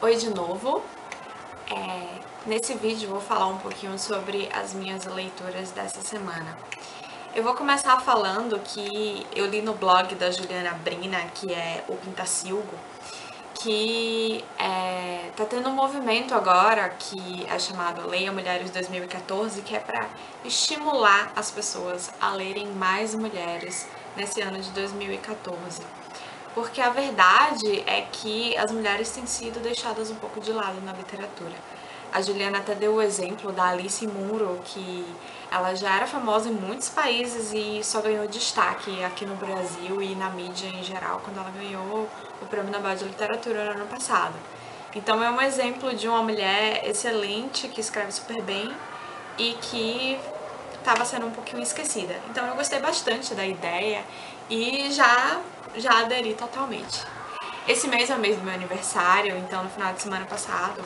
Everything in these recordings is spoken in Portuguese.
Oi de novo. Nesse vídeo eu vou falar um pouquinho sobre as minhas leituras dessa semana. Eu vou começar falando que eu li no blog da Juliana Brina, que é o Pintacilgo, que tá tendo um movimento agora que é chamado Leia Mulheres 2014, que é para estimular as pessoas a lerem mais mulheres nesse ano de 2014. Porque a verdade é que as mulheres têm sido deixadas um pouco de lado na literatura. A Juliana até deu o exemplo da Alice Munro, que ela já era famosa em muitos países e só ganhou destaque aqui no Brasil e na mídia em geral quando ela ganhou o Prêmio Nobel de Literatura no ano passado. Então é um exemplo de uma mulher excelente, que escreve super bem e que estava sendo um pouquinho esquecida. Então eu gostei bastante da ideia e já aderi totalmente. Esse mês é o mês do meu aniversário, então no final de semana passado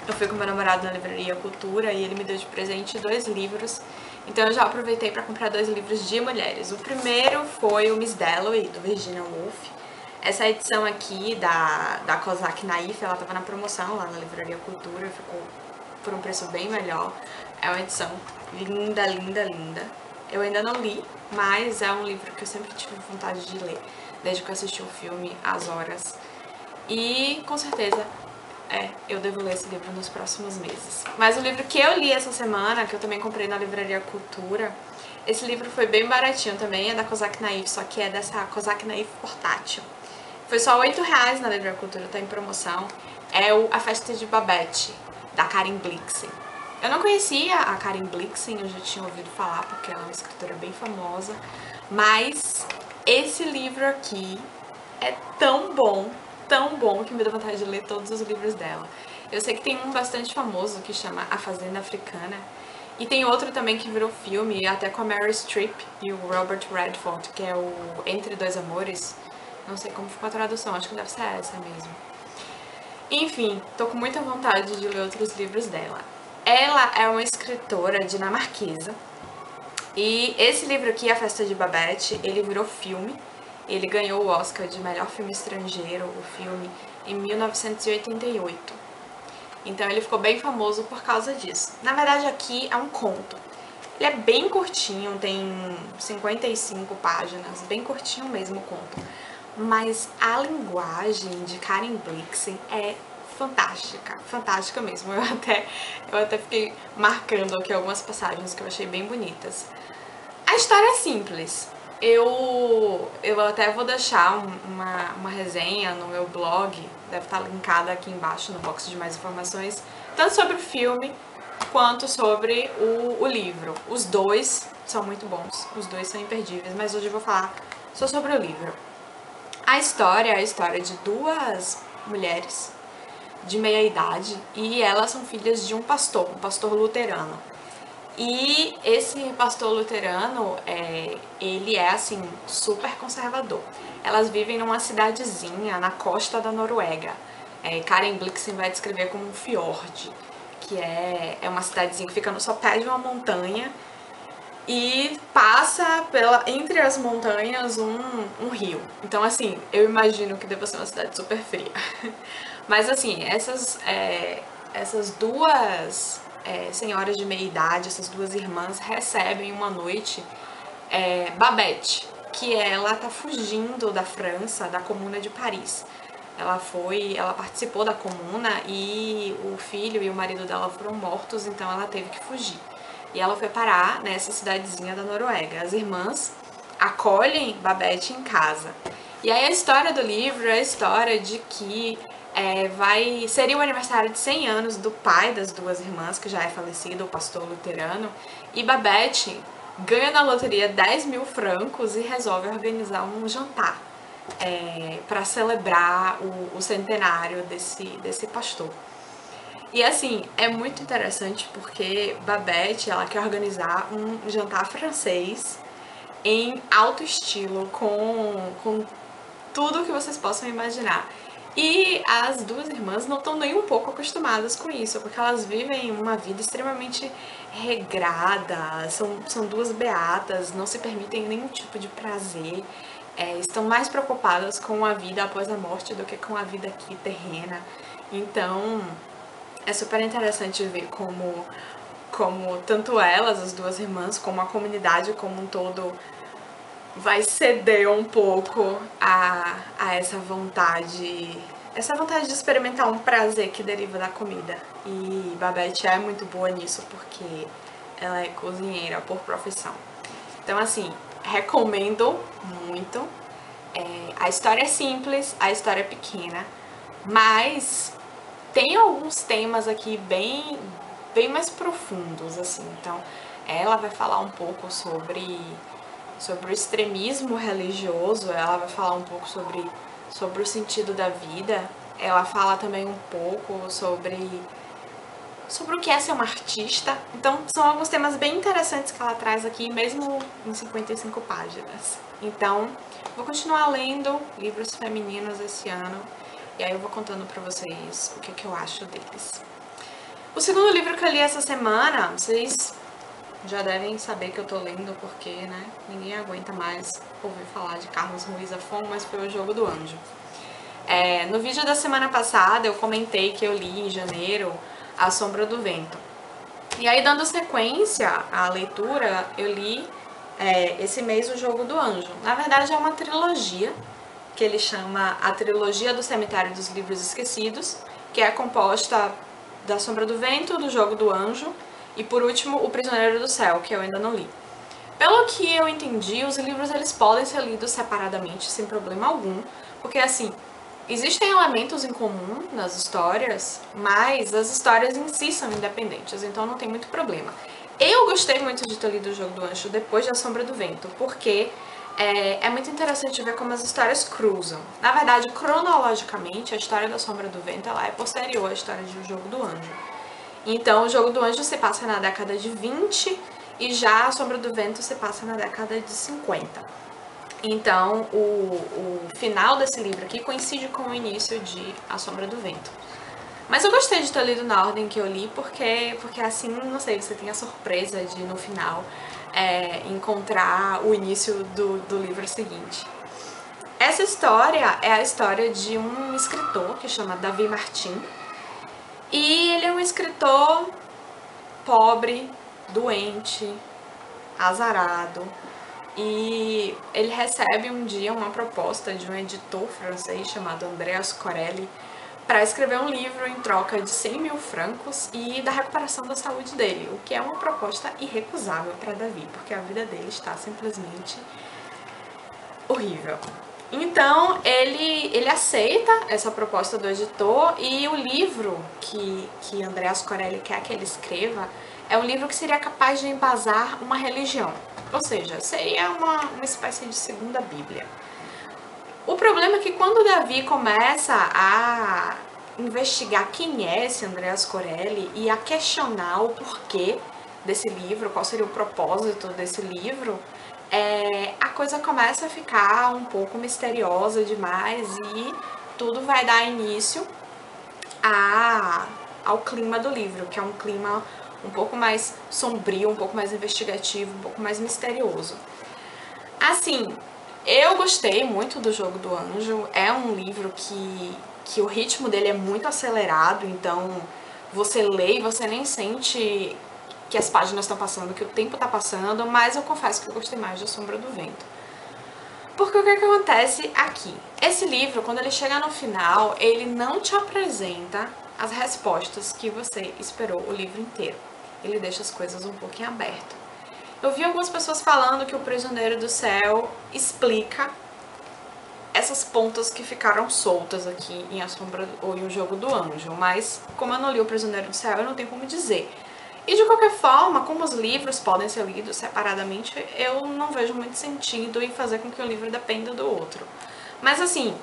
eu fui com meu namorado na livraria Cultura e ele me deu de presente 2 livros. Então eu já aproveitei para comprar 2 livros de mulheres. O primeiro foi o Miss Dalloway, do Virginia Woolf. Essa edição aqui da Kozak Naif, ela estava na promoção lá na livraria Cultura, ficou por um preço bem melhor. É uma edição linda, linda, linda. Eu ainda não li, mas é um livro que eu sempre tive vontade de ler, desde que eu assisti o filme As Horas. E com certeza eu devo ler esse livro nos próximos meses. Mas o livro que eu li essa semana, que eu também comprei na livraria Cultura, esse livro foi bem baratinho também, é da Kozak Naif, só que é dessa Kozak Naif portátil. Foi só R$8 na livraria Cultura, tá em promoção. É A Festa de Babette, da Karen Blixen. Eu não conhecia a Karen Blixen, eu já tinha ouvido falar porque ela é uma escritora bem famosa, mas esse livro aqui é tão bom que me deu vontade de ler todos os livros dela. Eu sei que tem um bastante famoso que chama A Fazenda Africana, e tem outro também que virou filme, até com a Meryl Streep e o Robert Redford, que é o Entre Dois Amores. Não sei como ficou a tradução, acho que deve ser essa mesmo. Enfim, tô com muita vontade de ler outros livros dela. Ela é uma escritora dinamarquesa, e esse livro aqui, A Festa de Babette, ele virou filme. Ele ganhou o Oscar de melhor filme estrangeiro, o filme, em 1988. Então ele ficou bem famoso por causa disso. Na verdade aqui é um conto. Ele é bem curtinho, tem 55 páginas, bem curtinho mesmo o conto. Mas a linguagem de Karen Blixen é fantástica, fantástica mesmo. Eu até fiquei marcando aqui algumas passagens que eu achei bem bonitas. A história é simples. Eu até vou deixar uma resenha no meu blog, deve estar linkada aqui embaixo no box de mais informações, tanto sobre o filme quanto sobre o livro. Os dois são muito bons, os dois são imperdíveis, mas hoje eu vou falar só sobre o livro. A história é a história de 2 mulheres de meia idade e elas são filhas de um pastor luterano. E esse pastor luterano, ele é, assim, super conservador. Elas vivem numa cidadezinha na costa da Noruega. Karen Blixen vai descrever como um fiord, que é uma cidadezinha que fica no sopé de uma montanha e passa entre as montanhas um rio. Então, assim, eu imagino que deva ser uma cidade super fria. Mas, assim, essas 2 senhoras de meia idade, essas 2 irmãs, recebem uma noite Babette, que ela tá fugindo da França, da Comuna de Paris. Ela participou da Comuna e o filho e o marido dela foram mortos, então ela teve que fugir. E ela foi parar nessa cidadezinha da Noruega. As irmãs acolhem Babette em casa. E aí a história do livro é a história de que seria o aniversário de 100 anos do pai das 2 irmãs, que já é falecido, o pastor luterano, e Babette ganha na loteria 10 mil francos e resolve organizar um jantar para celebrar o centenário desse pastor. E assim, é muito interessante porque Babette, ela quer organizar um jantar francês em alto estilo, com tudo que vocês possam imaginar. E as 2 irmãs não estão nem um pouco acostumadas com isso, porque elas vivem uma vida extremamente regrada, são 2 beatas, não se permitem nenhum tipo de prazer, estão mais preocupadas com a vida após a morte do que com a vida aqui terrena. Então, é super interessante ver como tanto elas, as duas irmãs, como a comunidade como um todo vai ceder um pouco a essa vontade de experimentar um prazer que deriva da comida. E Babette é muito boa nisso porque ela é cozinheira por profissão. Então, assim, recomendo muito. A história é simples, a história é pequena, mas tem alguns temas aqui bem mais profundos, assim. Então, ela vai falar um pouco sobre o extremismo religioso, ela vai falar um pouco sobre o sentido da vida, ela fala também um pouco sobre o que é ser uma artista. Então, são alguns temas bem interessantes que ela traz aqui, mesmo em 55 páginas. Então, vou continuar lendo livros femininos esse ano, e aí eu vou contando pra vocês o que eu acho deles. O segundo livro que eu li essa semana, vocês já devem saber que eu tô lendo, porque, né, ninguém aguenta mais ouvir falar de Carlos Ruiz Zafón, mas foi O Jogo do Anjo. No vídeo da semana passada eu comentei que eu li em janeiro A Sombra do Vento. E aí, dando sequência à leitura, eu li esse mês O Jogo do Anjo. Na verdade, é uma trilogia, que ele chama a Trilogia do Cemitério dos Livros Esquecidos, que é composta da Sombra do Vento, do Jogo do Anjo e, por último, O Prisioneiro do Céu, que eu ainda não li. Pelo que eu entendi, os livros eles podem ser lidos separadamente, sem problema algum, porque, assim, existem elementos em comum nas histórias, mas as histórias em si são independentes, então não tem muito problema. Eu gostei muito de ter lido O Jogo do Anjo depois de A Sombra do Vento, porque é muito interessante ver como as histórias cruzam. Na verdade, cronologicamente, a história da Sombra do Vento ela é posterior à história de O Jogo do Anjo. Então, O Jogo do Anjo se passa na década de 20 e já A Sombra do Vento se passa na década de 50. Então, o final desse livro aqui coincide com o início de A Sombra do Vento. Mas eu gostei de ter lido na ordem que eu li, porque assim, não sei, você tem a surpresa de, no final, encontrar o início do livro seguinte. Essa história é a história de um escritor que chama Davi Martin. E ele é um escritor pobre, doente, azarado. E ele recebe um dia uma proposta de um editor francês chamado Andreas Corelli para escrever um livro em troca de 100 mil francos e da recuperação da saúde dele, o que é uma proposta irrecusável para Davi, porque a vida dele está simplesmente horrível. Então ele aceita essa proposta do editor e o livro que Andreas Corelli quer que ele escreva é um livro que seria capaz de embasar uma religião. Ou seja, seria uma espécie de segunda Bíblia. O problema é que quando Davi começa a investigar quem é esse Andreas Corelli e a questionar o porquê desse livro, qual seria o propósito desse livro, a coisa começa a ficar um pouco misteriosa demais e tudo vai dar início ao clima do livro, que é um clima um pouco mais sombrio, um pouco mais investigativo, um pouco mais misterioso. Assim, eu gostei muito do Jogo do Anjo, é um livro que o ritmo dele é muito acelerado, então você lê e você nem sente que as páginas estão passando, que o tempo está passando, mas eu confesso que eu gostei mais de A Sombra do Vento. Porque o que acontece aqui? Esse livro, quando ele chega no final, ele não te apresenta as respostas que você esperou o livro inteiro. Ele deixa as coisas um pouquinho aberto. Eu vi algumas pessoas falando que O Prisioneiro do Céu explica essas pontas que ficaram soltas aqui em A Sombra ou em O Jogo do Anjo, mas como eu não li O Prisioneiro do Céu, eu não tenho como dizer. E de qualquer forma, como os livros podem ser lidos separadamente, eu não vejo muito sentido em fazer com que o livro dependa do outro. Mas assim,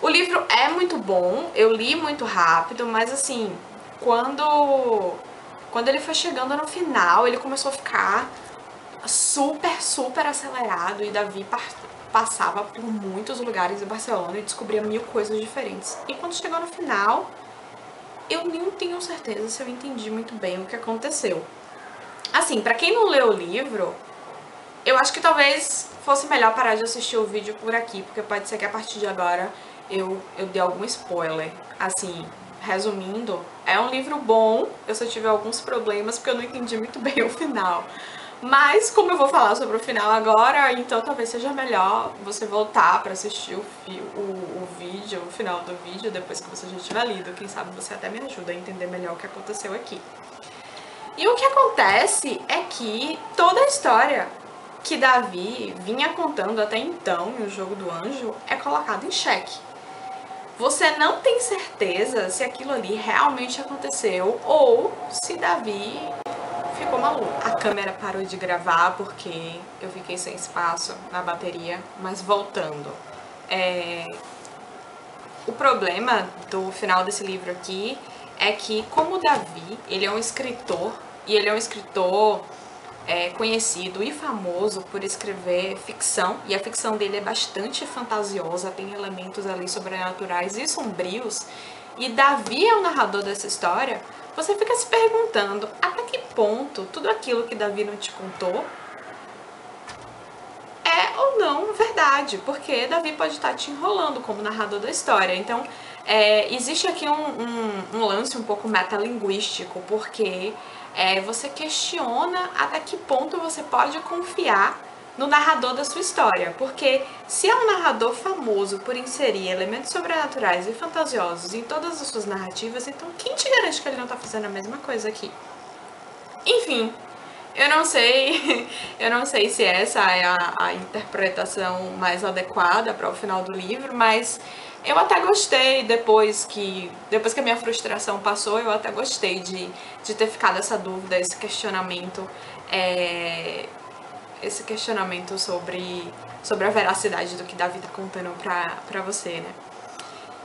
o livro é muito bom, eu li muito rápido, mas assim, quando ele foi chegando no final, ele começou a ficar super acelerado e Davi passava por muitos lugares em Barcelona e descobria 1000 coisas diferentes. E quando chegou no final, eu nem tenho certeza se eu entendi muito bem o que aconteceu. Assim, pra quem não leu o livro, eu acho que talvez fosse melhor parar de assistir o vídeo por aqui, porque pode ser que a partir de agora eu dê algum spoiler. Assim, resumindo, é um livro bom. Eu só tive alguns problemas porque eu não entendi muito bem o final. Mas como eu vou falar sobre o final agora, então talvez seja melhor você voltar para assistir o vídeo, o final do vídeo, depois que você já tiver lido. Quem sabe você até me ajuda a entender melhor o que aconteceu aqui. E o que acontece é que toda a história que Davi vinha contando até então no Jogo do Anjo é colocada em xeque. Você não tem certeza se aquilo ali realmente aconteceu ou se Davi ficou maluco. A câmera parou de gravar porque eu fiquei sem espaço na bateria, mas voltando. O problema do final desse livro aqui é que, como Davi, ele é um escritor, e ele é um escritor conhecido e famoso por escrever ficção, e a ficção dele é bastante fantasiosa, tem elementos ali sobrenaturais e sombrios, e Davi é o narrador dessa história. Você fica se perguntando até que ponto tudo aquilo que Davi não te contou é ou não verdade, porque Davi pode estar te enrolando como narrador da história. Então, existe aqui um lance um pouco metalinguístico, porque você questiona até que ponto você pode confiar no narrador da sua história, porque se é um narrador famoso por inserir elementos sobrenaturais e fantasiosos em todas as suas narrativas, então quem te garante que ele não está fazendo a mesma coisa aqui? Enfim, eu não sei se essa é a interpretação mais adequada para o final do livro, mas eu até gostei depois que a minha frustração passou, eu até gostei de ter ficado essa dúvida, esse questionamento sobre a veracidade do que Davi tá contando pra você, né?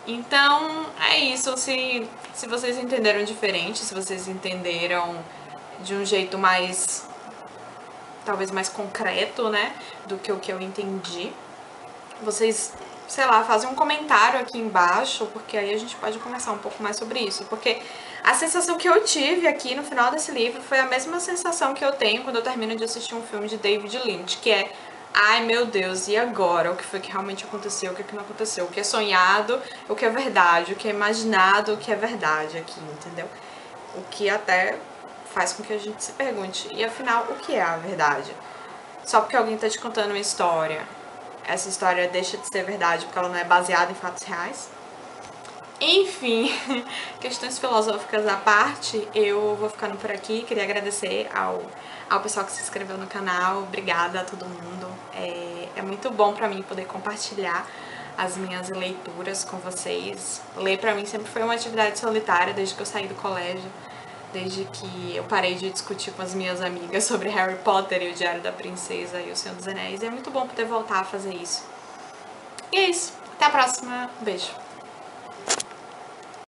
Então, é isso. Se vocês entenderam diferente, se vocês entenderam de um jeito talvez mais concreto, né, do que o que eu entendi, vocês, sei lá, fazem um comentário aqui embaixo, porque aí a gente pode conversar um pouco mais sobre isso, porque a sensação que eu tive aqui no final desse livro foi a mesma sensação que eu tenho quando eu termino de assistir um filme de David Lynch, que é: ai meu Deus, e agora? O que foi que realmente aconteceu? O que não aconteceu? O que é sonhado? O que é verdade? O que é imaginado? O que é verdade aqui, entendeu? O que até faz com que a gente se pergunte: e afinal, o que é a verdade? Só porque alguém tá te contando uma história, essa história deixa de ser verdade porque ela não é baseada em fatos reais? Enfim, questões filosóficas à parte, eu vou ficando por aqui. Queria agradecer ao pessoal que se inscreveu no canal. Obrigada a todo mundo. É muito bom pra mim poder compartilhar as minhas leituras com vocês. Ler pra mim sempre foi uma atividade solitária desde que eu saí do colégio, desde que eu parei de discutir com as minhas amigas sobre Harry Potter e o Diário da Princesa e o Senhor dos Anéis. É muito bom poder voltar a fazer isso. E é isso. Até a próxima. Beijo.